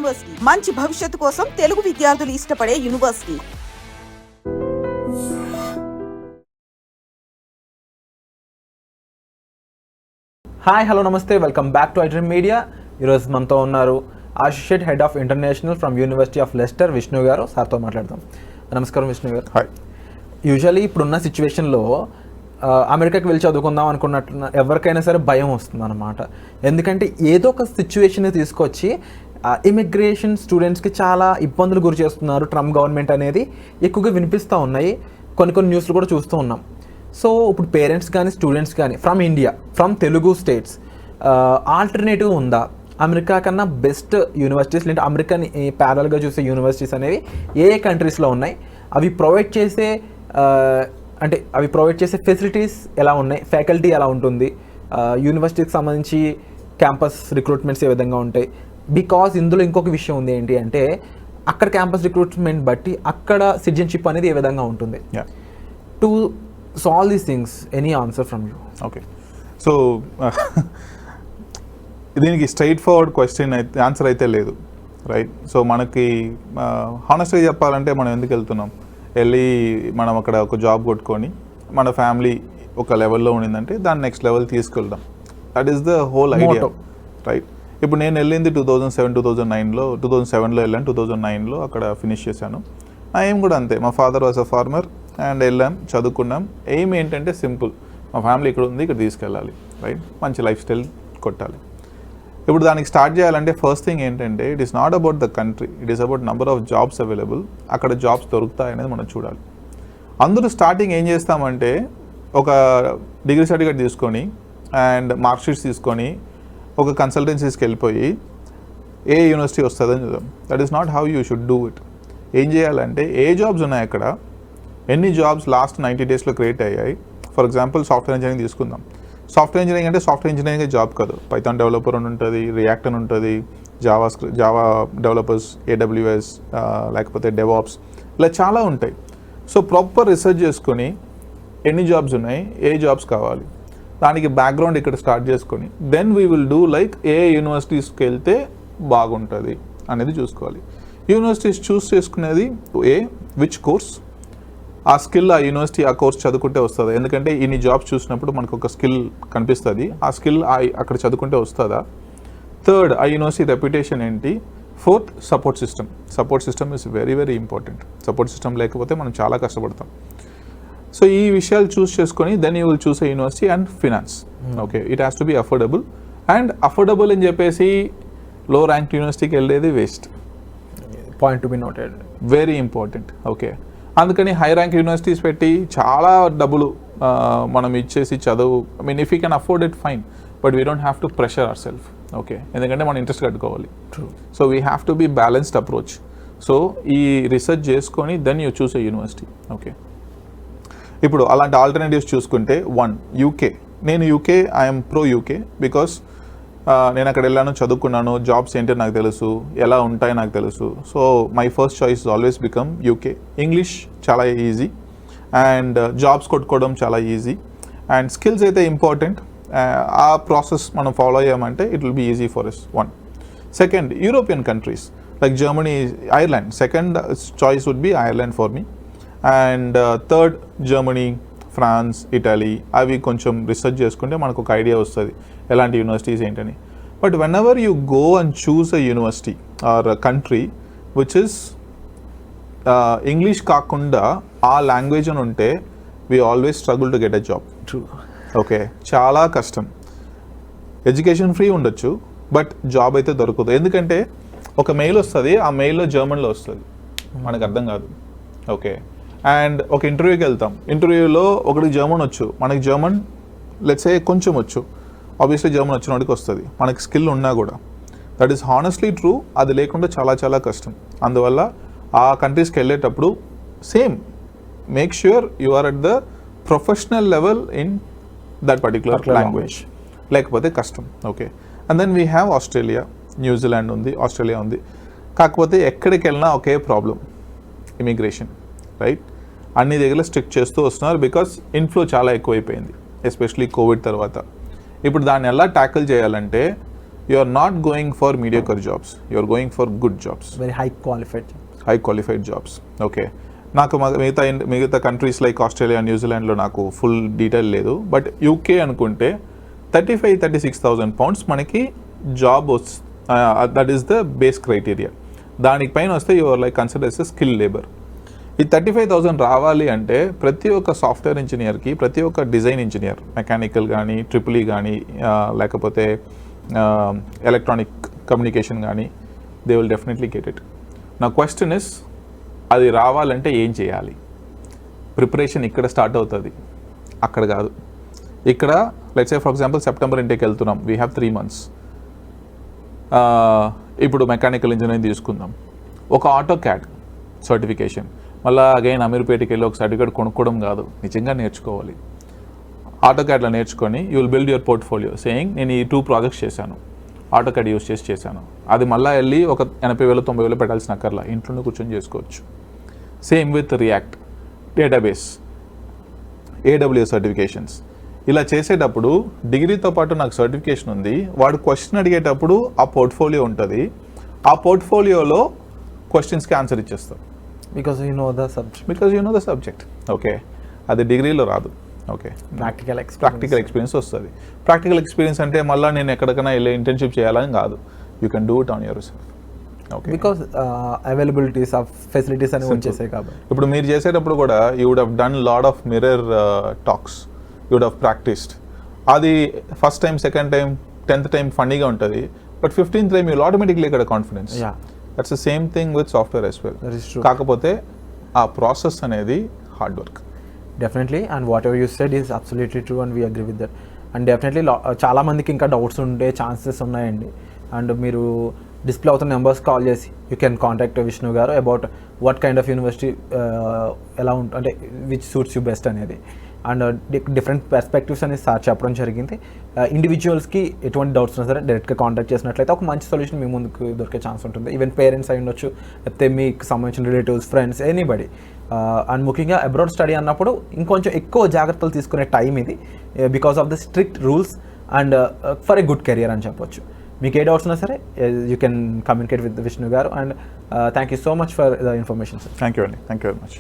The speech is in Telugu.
యూనివర్సిటీ మంచి భవిష్యత్తు కోసం తెలుగు విద్యార్థులు ఇష్టపడే యూనివర్సిటీ. హాయ్ హలో నమస్తే, welcome back to iDream media. ఈరోజు మనతో ఉన్నారు associate head of international from university of Lester Vishnu గారు. సార్తో మాట్లాడదాం. నమస్కారం విష్ణు గారు. హాయ్. యూజువల్లీ ఇప్పుడున్న సిచ్యువేషన్లో అమెరికాకి వెళ్ళి చదువుకుందాం అనుకున్నట్టు ఎవరికైనా సరే భయం వస్తుంది అన్నమాట. ఎందుకంటే ఏదో ఒక సిచ్యువేషన్ తీసుకొచ్చి ఇమిగ్రేషన్ స్టూడెంట్స్కి చాలా ఇబ్బందులు గురి చేస్తున్నారు ట్రంప్ గవర్నమెంట్ అనేది ఎక్కువగా వినిపిస్తూ ఉన్నాయి. కొన్ని న్యూస్లు కూడా చూస్తూ ఉన్నాం. సో ఇప్పుడు పేరెంట్స్ కానీ స్టూడెంట్స్ కానీ from India, from Telugu states alternative ఉందా? అమెరికా కన్నా బెస్ట్ యూనివర్సిటీస్ లేదంటే అమెరికాని ప్యారల్గా చూసే యూనివర్సిటీస్ అనేవి ఏ కంట్రీస్లో ఉన్నాయి? అవి ప్రొవైడ్ చేసే ఫెసిలిటీస్ ఎలా ఉన్నాయి? ఫ్యాకల్టీ ఎలా ఉంటుంది? యూనివర్సిటీకి సంబంధించి క్యాంపస్ రిక్రూట్మెంట్స్ ఏ విధంగా ఉంటాయి? బికాజ్ ఇందులో ఇంకొక విషయం ఉంది, ఏంటి అంటే అక్కడ క్యాంపస్ రిక్రూట్మెంట్ బట్టి అక్కడ సిటిజన్షిప్ అనేది ఏ విధంగా ఉంటుంది. To solve these things, any answer from you? Okay, so దీనికి స్ట్రైట్ ఫార్వర్డ్ క్వశ్చన్ అయితే ఆన్సర్ అయితే లేదు, రైట్? సో మనకి హానెస్ట్గా చెప్పాలంటే మనం ఎందుకు వెళ్తున్నాం? వెళ్ళి మనం అక్కడ ఒక జాబ్ కొట్టుకొని మన ఫ్యామిలీ ఒక లెవెల్లో ఉండిందంటే దాన్ని నెక్స్ట్ లెవెల్ తీసుకెళ్దాం. That is the whole idea, right? ఇప్పుడు నేను వెళ్ళింది 2007లో వెళ్ళాను. 2009లో అక్కడ ఫినిష్ చేశాను. నా ఎయిమ్ కూడా అంతే. మా father was a farmer and వెళ్ళాం, చదువుకున్నాం. ఎయిమ్ ఏంటంటే సింపుల్, మా ఫ్యామిలీ ఇక్కడ ఉంది, ఇక్కడ తీసుకెళ్ళాలి, రైట్? మంచి లైఫ్ స్టైల్ కొట్టాలి. ఇప్పుడు దానికి స్టార్ట్ చేయాలంటే ఫస్ట్ థింగ్ ఏంటంటే it is not about the country, it is about number of jobs available. అక్కడ జాబ్స్ దొరుకుతాయి అనేది మనం చూడాలి. అందరూ స్టార్టింగ్ ఏం చేస్తామంటే ఒక డిగ్రీ సర్టిఫికేట్ తీసుకొని అండ్ మార్క్ షీట్స్ తీసుకొని ఒక కన్సల్టెన్సీస్కి వెళ్ళిపోయి ఏ యూనివర్సిటీ వస్తుందని చూద్దాం. That is not how you should do it. ఏం చేయాలంటే ఏ జాబ్స్ ఉన్నాయి అక్కడ, ఎన్ని జాబ్స్ లాస్ట్ 90 డేస్లో క్రియేట్ అయ్యాయి. ఫర్ ఎగ్జాంపుల్ సాఫ్ట్వేర్ ఇంజనీరింగ్ తీసుకుందాం. సాఫ్ట్వేర్ ఇంజనీరింగ్ అంటే సాఫ్ట్వేర్ ఇంజనీరింగ్ జాబ్ కాదు. పైథాన్ డెవలపర్ అని ఉంటుంది, రియాక్ట్ అని ఉంటుంది, జావా డెవలపర్స్, AWS, లేకపోతే డెవాప్స్, ఇలా చాలా ఉంటాయి. సో ప్రాపర్ రీసెర్చ్ చేసుకొని ఎన్ని జాబ్స్ ఉన్నాయి, ఏ జాబ్స్ కావాలి, దానికి బ్యాక్గ్రౌండ్ ఇక్కడ స్టార్ట్ చేసుకొని then we will do like a యూనివర్సిటీస్కి వెళ్తే బాగుంటుంది అనేది చూసుకోవాలి. యూనివర్సిటీస్ చూస్ చేసుకునేది విచ్ కోర్స్, ఆ స్కిల్ ఆ యూనివర్సిటీ ఆ కోర్స్ చదువుకుంటే వస్తుందా? ఎందుకంటే ఇన్ని జాబ్స్ చూసినప్పుడు మనకు ఒక స్కిల్ కనిపిస్తుంది, ఆ స్కిల్ అక్కడ చదువుకుంటే వస్తుందా? థర్డ్, ఆ యూనివర్సిటీ రెప్యుటేషన్ ఏంటి? Fourth, support system is very very important. Support system లేకపోతే మనం చాలా కష్టపడతాం. సో ఈ విషయాలు చూస్ చేసుకొని then you will choose a university. And finance, okay, it has to be affordable. And affordable అని చెప్పేసి లో ర్యాంక్ యూనివర్సిటీకి వెళ్ళేది waste. Point to be noted, very important. Okay, అందుకని హై ర్యాంక్ యూనివర్సిటీస్ పెట్టి చాలా డబ్బులు మనం ఇచ్చేసి చదువు, I mean if you can afford it fine, but we don't have to pressure our self. Okay, ఎందుకంటే మనం ఇంట్రెస్ట్ కట్టుకోవాలి. So we have to be balanced approach. So ఈ రీసెర్చ్ చేసుకొని then you choose a university. Okay, ఇప్పుడు అలాంటి ఆల్టర్నేటివ్స్ చూసుకుంటే యూకే. నేను UK, I'm pro UK because నేను అక్కడ వెళ్ళాను, చదువుకున్నాను, జాబ్స్ ఏంటో నాకు తెలుసు, ఎలా ఉంటాయో నాకు తెలుసు. So my first choice always become UK. English చాలా ఈజీ అండ్ జాబ్స్ కొట్టుకోవడం చాలా ఈజీ అండ్ స్కిల్స్ అయితే ఇంపార్టెంట్. ఆ ప్రాసెస్ మనం ఫాలో అయ్యామంటే it will be easy for us. Second, European countries like Germany, Ireland. Second choice would be Ireland for me. And third, Germany, France, Italy. అవి కొంచెం రీసెర్చ్ చేసుకుంటే మనకు ఒక ఐడియా వస్తుంది ఎలాంటి యూనివర్సిటీస్ ఏంటని. But whenever you go and choose a university or country which is English కాకుండా ఆ లాంగ్వేజ్ అని ఉంటే we always struggle to get a job. Okay, చాలా కష్టం. ఎడ్యుకేషన్ ఫ్రీ ఉండొచ్చు బట్ జాబ్ అయితే దొరకదు. ఎందుకంటే ఒక మెయిల్ వస్తుంది, ఆ మెయిల్లో జర్మన్లో వస్తుంది, మనకు అర్థం కాదు. ఓకే, అండ్ ఒక ఇంటర్వ్యూకి వెళ్తాం, ఇంటర్వ్యూలో ఒకటికి జర్మన్ వచ్చు, మనకి జర్మన్ లెట్స్ సే కొంచెం వచ్చు, ఆబ్వియస్లీ జర్మన్ వచ్చిన వాడికి వస్తుంది, మనకి స్కిల్ ఉన్నా కూడా. That is honestly true. అది లేకుండా చాలా చాలా కష్టం. అందువల్ల ఆ కంట్రీస్కి వెళ్ళేటప్పుడు same make sure you are at the professional level in that particular language, లేకపోతే కష్టం. Okay, and then we have Australia, న్యూజిలాండ్ ఉంది, ఆస్ట్రేలియా ఉంది. కాకపోతే ఎక్కడికి వెళ్ళినా ఒకే ప్రాబ్లం, ఇమిగ్రేషన్, రైట్? అన్ని దగ్గర స్ట్రిక్ట్ చేస్తూ వస్తున్నారు బికాస్ ఇన్ఫ్లో చాలా ఎక్కువైపోయింది, ఎస్పెషలీ కోవిడ్ తర్వాత. ఇప్పుడు దాన్ని ఎలా ట్యాకిల్ చేయాలంటే you are not going for mediocre jobs, you are going for good jobs, very high qualified. high qualified jobs. Okay, నాకు మిగతా కంట్రీస్ లైక్ ఆస్ట్రేలియా, న్యూజిలాండ్లో నాకు ఫుల్ డీటెయిల్ లేదు, బట్ యూకే అనుకుంటే 35,000-36,000 pounds మనకి job that is the base criteria. దానిపైన వస్తే your like consider yes skill labour. ఈ 35,000 రావాలి అంటే ప్రతి ఒక్క సాఫ్ట్వేర్ ఇంజనీర్కి, ప్రతి ఒక్క డిజైన్ ఇంజనీర్, మెకానికల్ కానీ, ట్రిపుల్ కానీ, లేకపోతే ఎలక్ట్రానిక్ కమ్యూనికేషన్ కానీ, they will definitely get it. నా క్వశ్చన్ ఇస్, అది రావాలంటే ఏం చేయాలి? ప్రిపరేషన్ ఇక్కడ స్టార్ట్ అవుతుంది, అక్కడ కాదు. ఇక్కడ let's say for example September ఇంటేకి వెళ్తున్నాం, వీ హ్యావ్ 3 months. ఇప్పుడు మెకానికల్ ఇంజనీరింగ్ తీసుకుందాం, ఒక ఆటో క్యాడ్ సర్టిఫికేషన్, మళ్ళీ అగైన్ అమీర్పేటకి వెళ్ళి ఒక సర్టిఫికేట్ కొనుక్కోవడం కాదు, నిజంగా నేర్చుకోవాలి. ఆటో క్యాడ్లో నేర్చుకొని you will build your portfolio saying నేను ఈ 2 projects చేశాను, ఆటో క్యాడ్ యూస్ చేశాను. అది మళ్ళీ వెళ్ళి ఒక 80,000-90,000 పెట్టాల్సిన అక్కర్లా, ఇంట్లోనే కూర్చొని చేసుకోవచ్చు. Same with react, database, AWS certifications. ఇలా చేసేటప్పుడు డిగ్రీతో పాటు నాకు సర్టిఫికేషన్ ఉంది, వాడు క్వశ్చన్ అడిగేటప్పుడు ఆ పోర్ట్ఫోలియో ఉంటుంది, ఆ పోర్ట్ఫోలియోలో క్వశ్చన్స్కి ఆన్సర్ ఇచ్చేస్తాం. Because you know the subject. Okay, అది డిగ్రీలో రాదు. ఓకే, ప్రాక్టికల్ ఎక్స్పీరియన్స్ వస్తుంది. ప్రాక్టికల్ ఎక్స్పీరియన్స్ అంటే మళ్ళీ నేను ఎక్కడికైనా వెళ్ళి ఇంటర్న్షిప్ చేయాలని కాదు, you can do it on yourself. Okay, because availabilities of facilities అని వచ్చేసాయి కాబట్టి. ఇప్పుడు మీరు చేసేటప్పుడు కూడా you would have done lot of mirror talks, you would have practised. అది first time, second time, 10th time ఫన్నీగా ఉంటుంది, but 15th time you'll automatically get a confidence. That's the same thing with software as well. That is true. కాకపోతే ఆ ప్రాసెస్ అనేది hard work. Definitely, and what ever you said is absolutely true and we agree with that. And definitely చాలా మందికి ఇంకా డౌట్స్ ఉండే ఛాన్సెస్ ఉన్నాయండి. అండ్ మీరు డిస్ప్లే అవుతున్న నెంబర్స్ కాల్ చేసి యూ కెన్ కాంటాక్ట్ విష్ణు గారు about what kind of university ఎలా ఉంటుంది, అంటే విచ్ సూట్స్ యూ బెస్ట్ అనేది. అండ్ డిఫరెంట్ పర్స్పెక్టివ్స్ అనేది సార్ చెప్పడం జరిగింది. ఇండివిజువల్స్కి ఎటువంటి డౌట్స్ ఉన్నా సరే డైరెక్ట్గా కాంటాక్ట్ చేసినట్లయితే ఒక మంచి సొల్యూషన్ మీ ముందుకు దొరికే ఛాన్స్ ఉంటుంది. ఈవెన్ పేరెంట్స్ అయి ఉండొచ్చు, లేకపోతే మీకు సంబంధించిన రిలేటివ్స్, ఫ్రెండ్స్, ఎనీబడి. అండ్ ముఖ్యంగా అబ్రాడ్ స్టడీ అన్నప్పుడు ఇంకొంచెం ఎక్కువ జాగ్రత్తలు తీసుకునే టైం ఇది, because of the strict rules and for a good career అని చెప్పొచ్చు. మీకు ఏ డౌట్స్ ఉన్నా సరే you can communicate with Vishnu garu. And thank you so much for the information sir. Thank you అండి, థ్యాంక్ యూ వెరీ మచ్.